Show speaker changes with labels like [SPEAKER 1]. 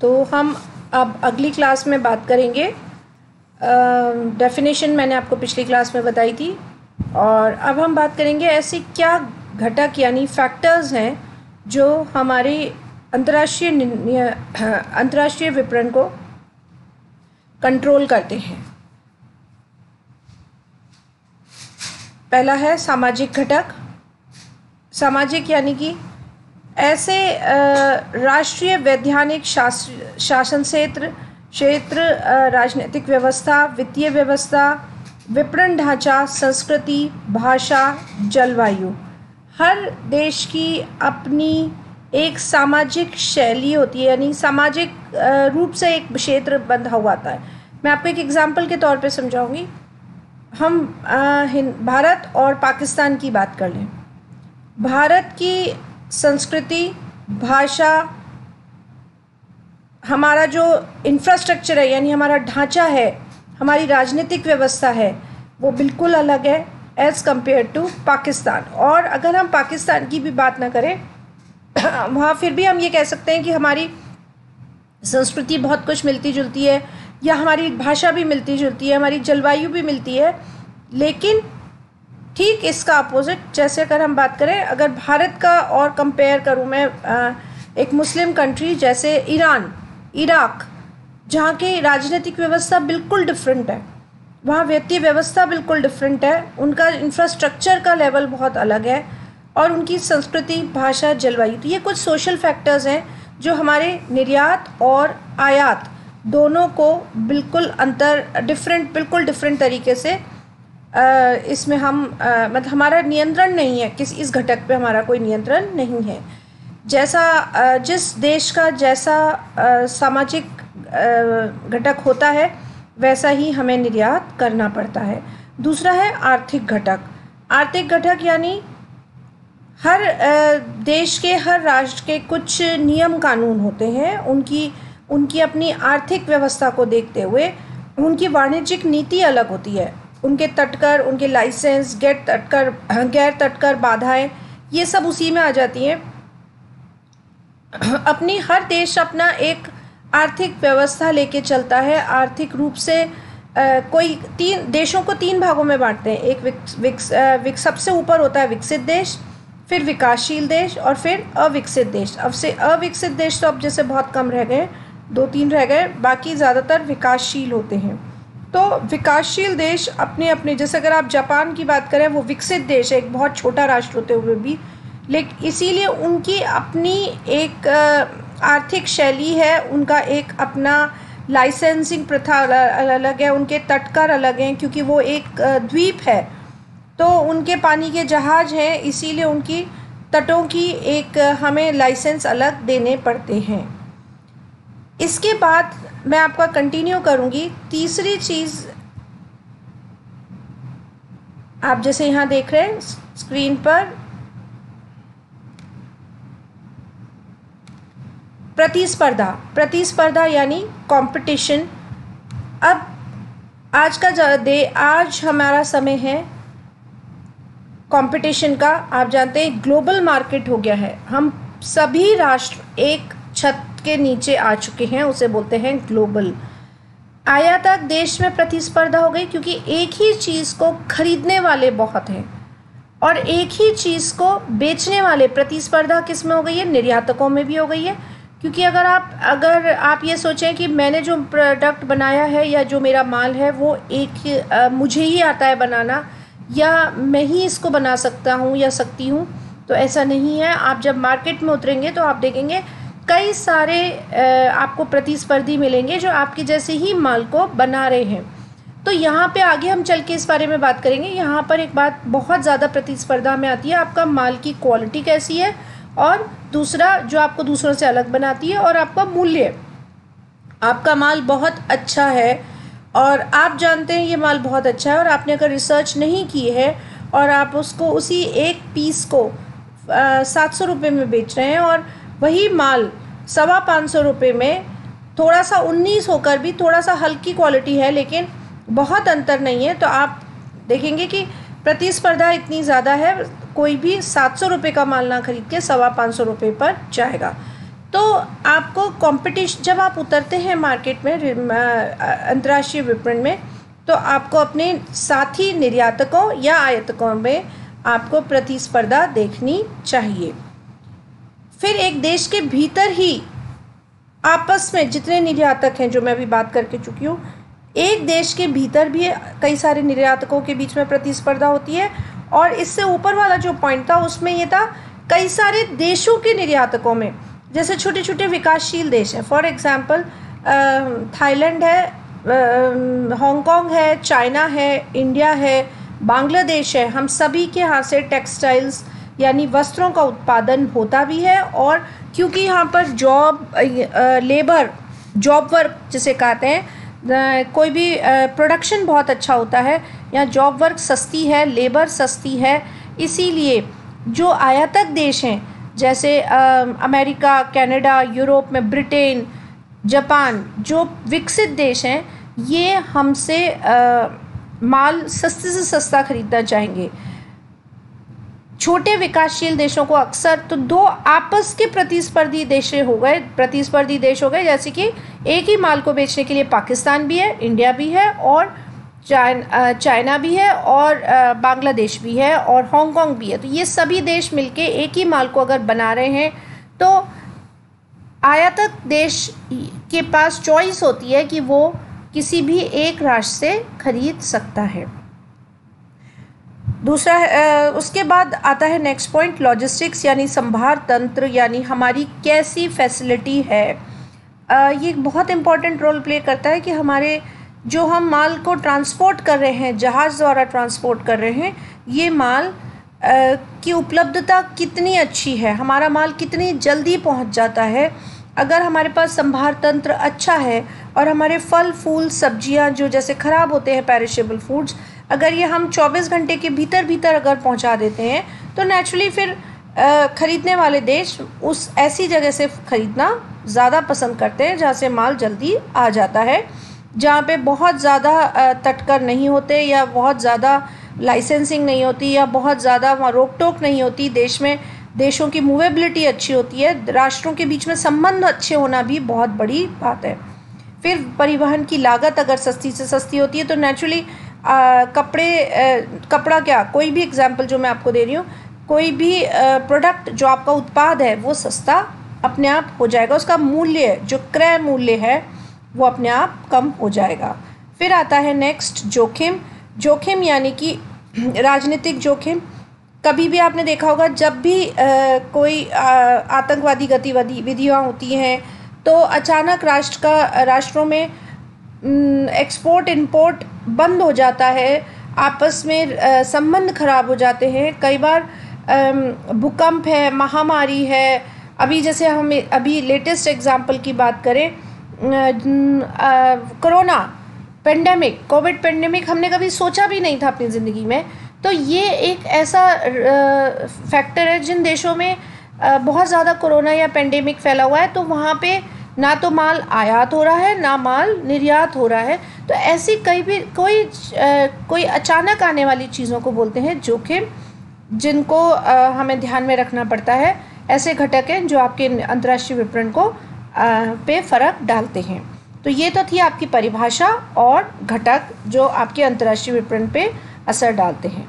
[SPEAKER 1] तो हम अब अगली क्लास में बात करेंगे। डेफिनेशन मैंने आपको पिछली क्लास में बताई थी, और अब हम बात करेंगे ऐसे क्या घटक यानी फैक्टर्स हैं जो हमारे अंतर्राष्ट्रीय विपणन को कंट्रोल करते हैं। पहला है सामाजिक घटक। सामाजिक यानी कि ऐसे राष्ट्रीय वैधानिक शासन क्षेत्र, राजनीतिक व्यवस्था, वित्तीय व्यवस्था, विपणन ढांचा, संस्कृति, भाषा, जलवायु। हर देश की अपनी एक सामाजिक शैली होती है, यानी सामाजिक रूप से एक क्षेत्र बंधा हुआ आता है। मैं आपको एक एग्जाम्पल के तौर पे समझाऊंगी। हम भारत और पाकिस्तान की बात कर लें। भारत की संस्कृति, भाषा, हमारा जो इंफ्रास्ट्रक्चर है यानी हमारा ढांचा है, हमारी राजनीतिक व्यवस्था है, वो बिल्कुल अलग है एज़ कम्पेयर टू पाकिस्तान। और अगर हम पाकिस्तान की भी बात ना करें, वहाँ फिर भी हम ये कह सकते हैं कि हमारी संस्कृति बहुत कुछ मिलती जुलती है, या हमारी भाषा भी मिलती जुलती है, हमारी जलवायु भी मिलती है। लेकिन ठीक इसका अपोजिट, जैसे अगर हम बात करें, अगर भारत का और कंपेयर करूं मैं एक मुस्लिम कंट्री जैसे ईरान, इराक, जहाँ की राजनीतिक व्यवस्था बिल्कुल डिफरेंट है, वहाँ वित्तीय व्यवस्था बिल्कुल डिफरेंट है, उनका इंफ्रास्ट्रक्चर का लेवल बहुत अलग है, और उनकी संस्कृति, भाषा, जलवायु। तो ये कुछ सोशल फैक्टर्स हैं जो हमारे निर्यात और आयात दोनों को बिल्कुल बिल्कुल डिफरेंट तरीके से इसमें हम मतलब हमारा नियंत्रण नहीं है, इस घटक पे हमारा कोई नियंत्रण नहीं है। जैसा जिस देश का जैसा सामाजिक घटक होता है वैसा ही हमें निर्यात करना पड़ता है। दूसरा है आर्थिक घटक। आर्थिक घटक यानी हर देश के, हर राष्ट्र के कुछ नियम कानून होते हैं, उनकी अपनी आर्थिक व्यवस्था को देखते हुए उनकी वाणिज्यिक नीति अलग होती है। उनके तटकर, उनके लाइसेंस, गैर तटकर बाधाएं, ये सब उसी में आ जाती हैं। अपनी हर देश अपना एक आर्थिक व्यवस्था लेके चलता है। आर्थिक रूप से कोई देशों को तीन भागों में बांटते हैं। एक सबसे ऊपर होता है विकसित देश, फिर विकासशील देश, और फिर अविकसित देश। अब से अविकसित देश तो अब जैसे बहुत कम रह गए, 2-3 रह गए, बाकी ज़्यादातर विकासशील होते हैं। तो विकासशील देश अपने जैसे अगर आप जापान की बात करें, वो विकसित देश है, एक बहुत छोटा राष्ट्र होते हुए भी, लेकिन इसीलिए उनकी अपनी एक आर्थिक शैली है, उनका एक अपना लाइसेंसिंग प्रथा अलग है, उनके तटकर अलग हैं क्योंकि वो एक द्वीप है, तो उनके पानी के जहाज हैं, इसीलिए उनकी तटों की एक हमें लाइसेंस अलग देने पड़ते हैं। इसके बाद मैं आपका कंटिन्यू करूंगी। तीसरी चीज़ आप जैसे यहाँ देख रहे हैं स्क्रीन पर, प्रतिस्पर्धा यानी कंपटीशन। अब आज हमारा समय है कंपटीशन का। आप जानते हैं ग्लोबल मार्केट हो गया है, हम सभी राष्ट्र एक छत के नीचे आ चुके हैं, उसे बोलते हैं ग्लोबल। आयातक देश में प्रतिस्पर्धा हो गई क्योंकि एक ही चीज़ को खरीदने वाले बहुत हैं और एक ही चीज़ को बेचने वाले। प्रतिस्पर्धा किस में हो गई है? निर्यातकों में भी हो गई है, क्योंकि अगर आप ये सोचें कि मैंने जो प्रोडक्ट बनाया है या जो मेरा माल है वो मुझे ही आता है बनाना, या मैं ही इसको बना सकता हूँ या सकती हूँ, तो ऐसा नहीं है। आप जब मार्केट में उतरेंगे तो आप देखेंगे कई सारे आपको प्रतिस्पर्धी मिलेंगे जो आपके जैसे ही माल को बना रहे हैं। तो यहाँ पे आगे हम चल के इस बारे में बात करेंगे। यहाँ पर एक बात बहुत ज़्यादा प्रतिस्पर्धा में आती है, आपका माल की क्वालिटी कैसी है, और दूसरा जो आपको दूसरों से अलग बनाती है, और आपका मूल्य। आपका माल बहुत अच्छा है और आप जानते हैं ये माल बहुत अच्छा है, और आपने अगर रिसर्च नहीं की है और आप उसको उसी एक पीस को 700 रुपये में बेच रहे हैं, और वही माल 550 रुपये में थोड़ा सा 19 होकर भी थोड़ा सा हल्की क्वालिटी है, लेकिन बहुत अंतर नहीं है, तो आप देखेंगे कि प्रतिस्पर्धा इतनी ज़्यादा है, कोई भी 700 रुपये का माल ना खरीद के 550 रुपये पर जाएगा। तो आपको कंपटीशन, जब आप उतरते हैं मार्केट में अंतर्राष्ट्रीय विपणन में, तो आपको अपने साथी निर्यातकों या आयातकों में आपको प्रतिस्पर्धा देखनी चाहिए। फिर एक देश के भीतर ही आपस में जितने निर्यातक हैं, जो मैं अभी बात करके चुकी हूँ, एक देश के भीतर भी कई सारे निर्यातकों के बीच में प्रतिस्पर्धा होती है। और इससे ऊपर वाला जो पॉइंट था उसमें ये था कई सारे देशों के निर्यातकों में, जैसे छोटे छोटे विकासशील देश हैं, फॉर एग्जांपल थाईलैंड है, हांगकांग है, चाइना है, इंडिया है, बांग्लादेश है। हम सभी के यहाँ से टेक्सटाइल्स यानी वस्त्रों का उत्पादन होता भी है। और क्योंकि यहाँ पर जॉब वर्क जिसे कहते हैं, कोई भी प्रोडक्शन बहुत अच्छा होता है, यहाँ जॉब वर्क सस्ती है, लेबर सस्ती है, इसीलिए जो आयातक देश हैं जैसे अमेरिका, कनाडा, यूरोप में ब्रिटेन, जापान, जो विकसित देश हैं, ये हमसे माल सस्ते से सस्ता खरीदना चाहेंगे। छोटे विकासशील देशों को अक्सर तो दो आपस के प्रतिस्पर्धी देश हो गए, जैसे कि एक ही माल को बेचने के लिए पाकिस्तान भी है, इंडिया भी है, और चाइना भी है, और बांग्लादेश भी है, और हांगकांग भी है। तो ये सभी देश मिलके एक ही माल को अगर बना रहे हैं, तो आयातक देश के पास चॉइस होती है कि वो किसी भी एक राष्ट्र से खरीद सकता है। दूसरा उसके बाद आता है नेक्स्ट पॉइंट, लॉजिस्टिक्स यानी संभार तंत्र, यानी हमारी कैसी फैसिलिटी है। ये बहुत इम्पॉर्टेंट रोल प्ले करता है कि हमारे जो हम माल को ट्रांसपोर्ट कर रहे हैं, जहाज़ द्वारा ट्रांसपोर्ट कर रहे हैं, ये माल की उपलब्धता कितनी अच्छी है, हमारा माल कितनी जल्दी पहुंच जाता है। अगर हमारे पास संभार तंत्र अच्छा है और हमारे फल फूल सब्जियां जो जैसे ख़राब होते हैं पेरिशेबल फूड्स, अगर ये हम 24 घंटे के भीतर अगर पहुंचा देते हैं, तो नेचुरली फिर ख़रीदने वाले देश उस ऐसी जगह से ख़रीदना ज़्यादा पसंद करते हैं जहाँ से माल जल्दी आ जाता है, जहाँ पे बहुत ज़्यादा तटकर नहीं होते, या बहुत ज़्यादा लाइसेंसिंग नहीं होती, या बहुत ज़्यादा वहाँ रोक टोक नहीं होती। देशों की मूवेबिलिटी अच्छी होती है, राष्ट्रों के बीच में संबंध अच्छे होना भी बहुत बड़ी बात है। फिर परिवहन की लागत अगर सस्ती से सस्ती होती है, तो नेचुरली कपड़ा क्या, कोई भी एग्जाम्पल जो मैं आपको दे रही हूँ, कोई भी प्रोडक्ट जो आपका उत्पाद है वो सस्ता अपने आप हो जाएगा, उसका मूल्य जो क्रय मूल्य है वो अपने आप कम हो जाएगा। फिर आता है नेक्स्ट जोखिम यानी कि राजनीतिक जोखिम। कभी भी आपने देखा होगा जब भी कोई आतंकवादी गतिविधियाँ होती हैं, तो अचानक राष्ट्रों में एक्सपोर्ट इंपोर्ट बंद हो जाता है, आपस में संबंध खराब हो जाते हैं। कई बार भूकंप है, महामारी है, अभी जैसे हम अभी लेटेस्ट एग्जांपल की बात करें, कोरोना पेंडेमिक, कोविड पेंडेमिक हमने कभी सोचा भी नहीं था अपनी ज़िंदगी में। तो ये एक ऐसा फैक्टर है, जिन देशों में बहुत ज़्यादा कोरोना या पेंडेमिक फैला हुआ है, तो वहाँ पे ना तो माल आयात हो रहा है, ना माल निर्यात हो रहा है। तो ऐसी कोई अचानक आने वाली चीज़ों को बोलते हैं जोखिम, जिनको हमें ध्यान में रखना पड़ता है। ऐसे घटक हैं जो आपके अंतर्राष्ट्रीय विपणन को पे फ़र्क डालते हैं। तो ये तो थी आपकी परिभाषा और घटक जो आपके अंतर्राष्ट्रीय विपणन पे असर डालते हैं।